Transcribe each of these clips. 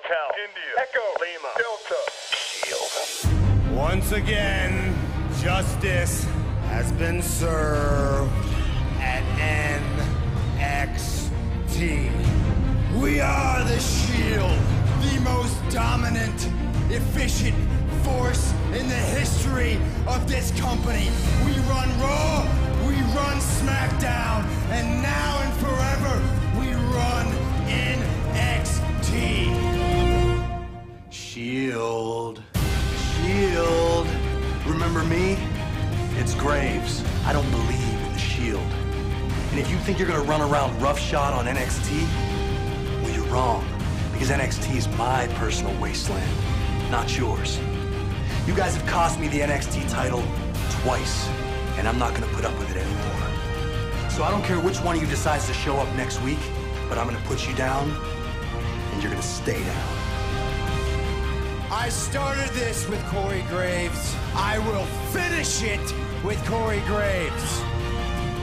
Cal, India, Echo, Lima, Delta, Shield. Once again, justice has been served at NXT. We are the Shield, the most dominant, efficient force in the history of this company. We run Raw, we run SmackDown, and now and forever, we run NXT. Shield. Shield. Remember me? It's Graves. I don't believe in the Shield. And if you think you're gonna run around roughshod on NXT, well, you're wrong. Because NXT is my personal wasteland, not yours. You guys have cost me the NXT title twice, and I'm not gonna put up with it anymore. So I don't care which one of you decides to show up next week, but I'm gonna put you down, and you're gonna stay down. I started this with Corey Graves. I will finish it with Corey Graves.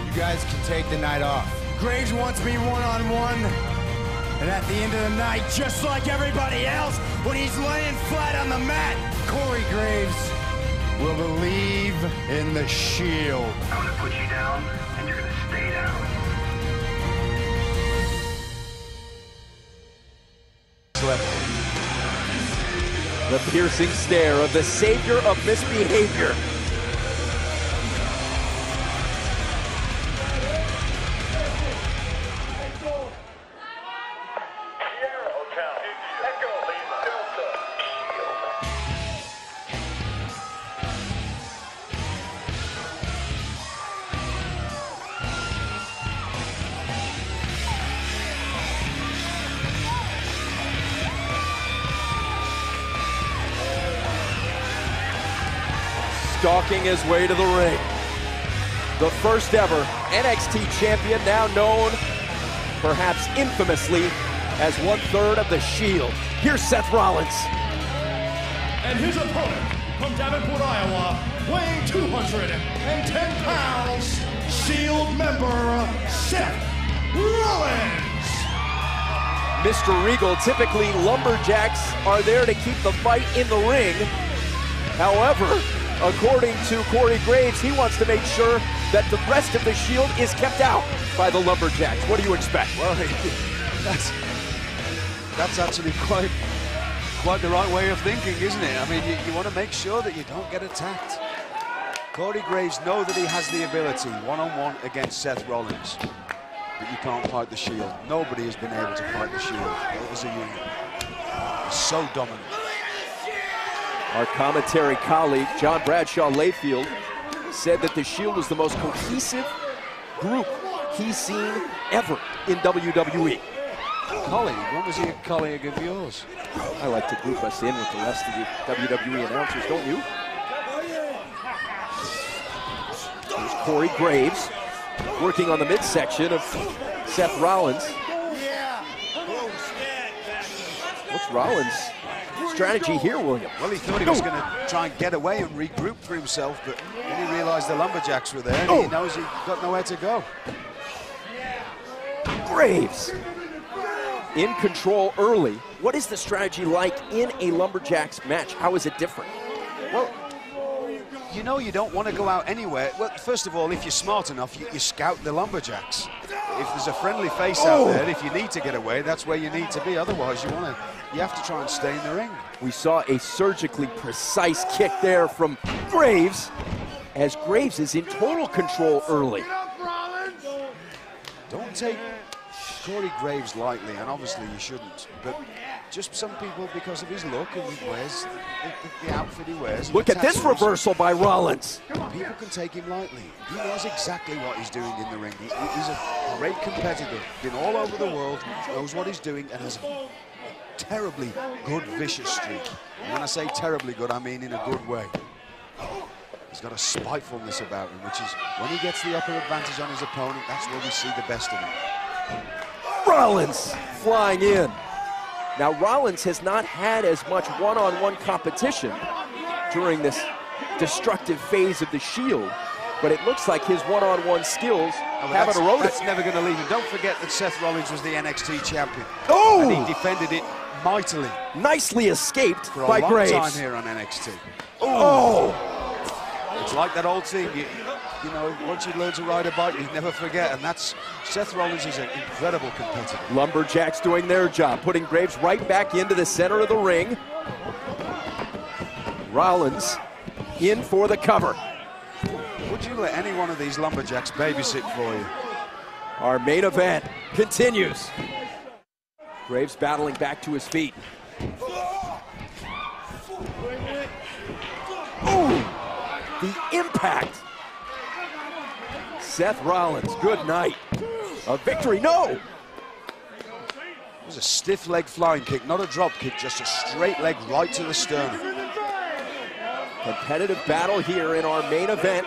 You guys can take the night off. Graves wants me one-on-one, and at the end of the night, just like everybody else, when he's laying flat on the mat, Corey Graves will believe in the Shield. I'm gonna put you down, and you're gonna stay down. The piercing stare of the savior of misbehavior. Stalking his way to the ring. The first ever NXT champion, now known, perhaps infamously, as 1/3 of the Shield. Here's Seth Rollins. And his opponent, from Davenport, Iowa, weighing 210 pounds, Shield member, Seth Rollins. Mr. Regal, typically Lumberjacks are there to keep the fight in the ring. However, according to Corey Graves, he wants to make sure that the rest of the Shield is kept out by the Lumberjacks. What do you expect? Well, that's actually quite the right way of thinking, isn't it? I mean, you want to make sure that you don't get attacked. Corey Graves knows that he has the ability, one-on-one against Seth Rollins, but you can't fight the Shield. Nobody has been able to fight the Shield as a unit. It's so dominant. Our commentary colleague, John Bradshaw Layfield, said that the Shield was the most cohesive group he's seen ever in WWE. Colleague? When was he a colleague of yours? I like to group us in with the rest of the WWE announcers, don't you? Here's Corey Graves working on the midsection of Seth Rollins. What's Rollins' strategy here, William? Well, he thought he was going to try and get away and regroup for himself, but then he realized the Lumberjacks were there, and he knows he's got nowhere to go. Graves in control early. What is the strategy like in a Lumberjacks match? How is it different? Well, you know you don't want to go out anywhere. Well, first of all, if you're smart enough, you scout the Lumberjacks. If there's a friendly face out there, if you need to get away, that's where you need to be. Otherwise, you have to try and stay in the ring. We saw a surgically precise kick there from Graves, as Graves is in total control early. Don't take Corey Graves lightly, and obviously you shouldn't, but just some people, because of his look and he wears the outfit he wears. Look at this reversal by Rollins. People can take him lightly. He knows exactly what he's doing in the ring. He's a great competitor, been all over the world, knows what he's doing, and has a terribly good vicious streak. And when I say terribly good, I mean in a good way. He's got a spitefulness about him, which is when he gets the upper advantage on his opponent, that's where we see the best of him. Rollins flying in. Now, Rollins has not had as much one-on-one competition during this destructive phase of the Shield, but it looks like his one-on-one skills haven't eroded. That's never going to leave him. Don't forget that Seth Rollins was the NXT champion. Oh! And he defended it mightily. Nicely escaped For a by long Graves. time here on NXT. Oh! It's like that old thing, you know, once you learn to ride a bike, you never forget, and that's, Seth Rollins is an incredible competitor. Lumberjacks doing their job, putting Graves right back into the center of the ring. Rollins in for the cover. Would you let any one of these Lumberjacks babysit for you? Our main event continues. Graves battling back to his feet. Ooh! The impact. Seth Rollins, good night. A victory, no! It was a stiff leg flying kick, not a drop kick, just a straight leg right to the sternum. Competitive battle here in our main event.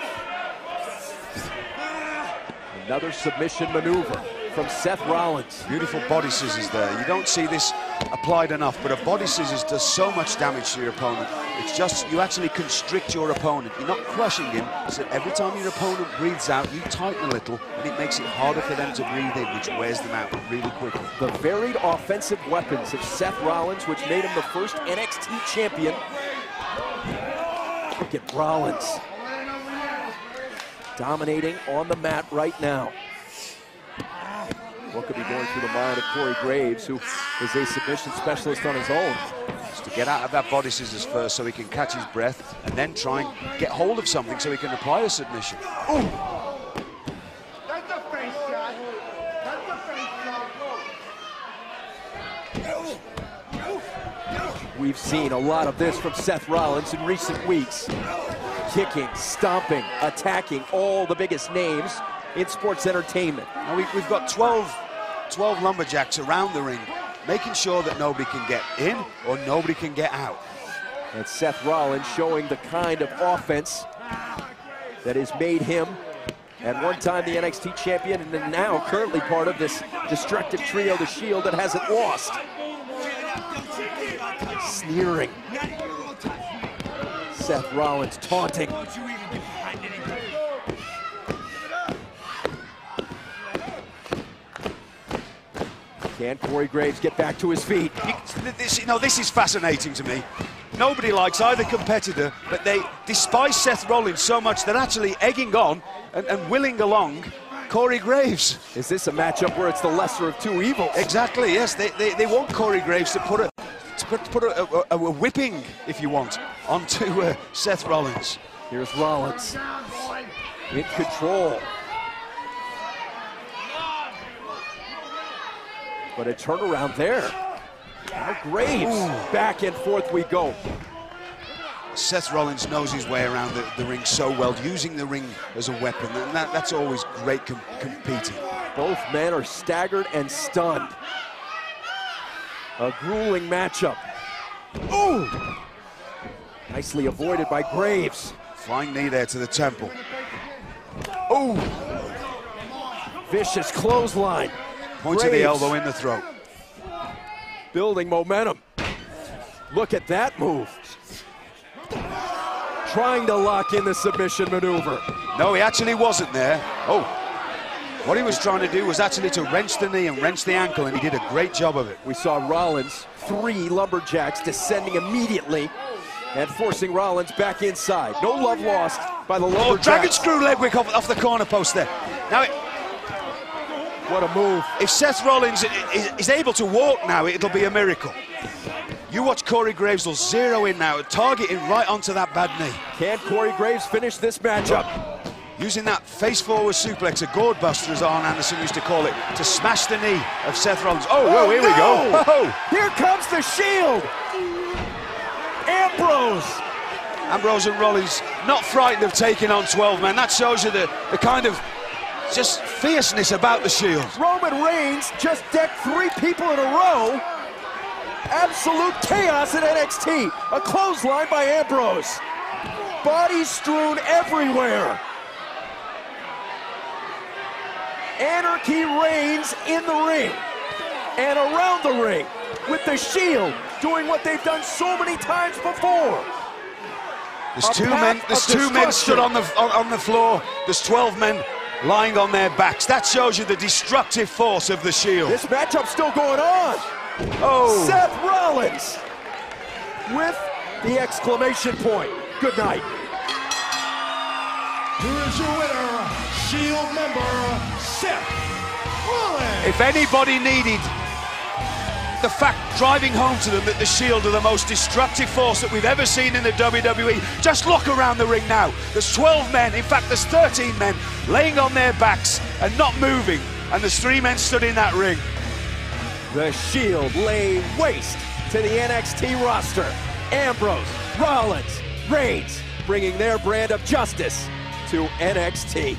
Another submission maneuver from Seth Rollins. Beautiful body scissors there. You don't see this applied enough, but a body scissors does so much damage to your opponent. It's just, you actually constrict your opponent. You're not crushing him, so every time your opponent breathes out, you tighten a little, and it makes it harder for them to breathe in, which wears them out really quickly. The varied offensive weapons of Seth Rollins, which made him the first NXT champion. Look at Rollins. Dominating on the mat right now. What could be going through the mind of Corey Graves, who is a submission specialist on his own? Just to get out of that body scissors first so he can catch his breath, and then try and get hold of something so he can apply a submission. That's a face shot. That's a face shot. We've seen a lot of this from Seth Rollins in recent weeks. Kicking, stomping, attacking all the biggest names in sports entertainment. Now we've got 12 Lumberjacks around the ring, making sure that nobody can get in or nobody can get out. And Seth Rollins showing the kind of offense that has made him at one time the NXT champion, and then now currently part of this destructive trio, the Shield, that hasn't lost. Sneering. Seth Rollins taunting. Can Corey Graves get back to his feet? This is fascinating to me. Nobody likes either competitor, but they despise Seth Rollins so much they're actually egging on and willing along Corey Graves. Is this a matchup where it's the lesser of two evils? Exactly, yes. They want Corey Graves to put a whipping, if you want, onto Seth Rollins. Here's Rollins in control. But a turnaround there. Now Graves, back and forth we go. Seth Rollins knows his way around the ring so well, using the ring as a weapon, and that's always great competing. Both men are staggered and stunned. A grueling matchup. Ooh! Nicely avoided by Graves. Flying knee there to the temple. Ooh! Vicious clothesline. Point of the elbow in the throat. Building momentum. Look at that move. Trying to lock in the submission maneuver. No, he actually wasn't there. Oh, what he was trying to do was actually to wrench the knee and wrench the ankle, and he did a great job of it. We saw Rollins, 3 Lumberjacks descending immediately and forcing Rollins back inside. No love lost by the Lumberjacks. Oh, dragon screw leg whip off the corner post there. Now, what a move. If Seth Rollins is able to walk now, it'll be a miracle. You watch Corey Graves will zero in now, targeting right onto that bad knee. Can Corey Graves finish this matchup? Using that face-forward suplex, a gourd buster, as Arn Anderson used to call it, to smash the knee of Seth Rollins. Oh, well, here we go. Oh. Here comes the Shield. Ambrose and Rollins not frightened of taking on 12 men. That shows you the kind of just fierceness about the Shield. Roman Reigns just decked 3 people in a row. Absolute chaos at NXT. A clothesline by Ambrose. Bodies strewn everywhere. Anarchy reigns in the ring and around the ring, with the Shield doing what they've done so many times before. There's two men stood on the floor. There's 12 men lying on their backs. That shows you the destructive force of the Shield. This matchup's still going on. Oh. Seth Rollins with the exclamation point. Good night. Here is your winner, Shield member, Seth Rollins. If anybody needed the fact driving home to them that the Shield are the most destructive force that we've ever seen in the WWE, just look around the ring now. There's 12 men, in fact there's 13 men, laying on their backs and not moving, and there's 3 men stood in that ring. The Shield lay waste to the NXT roster. Ambrose, Rollins, Reigns, bringing their brand of justice to NXT.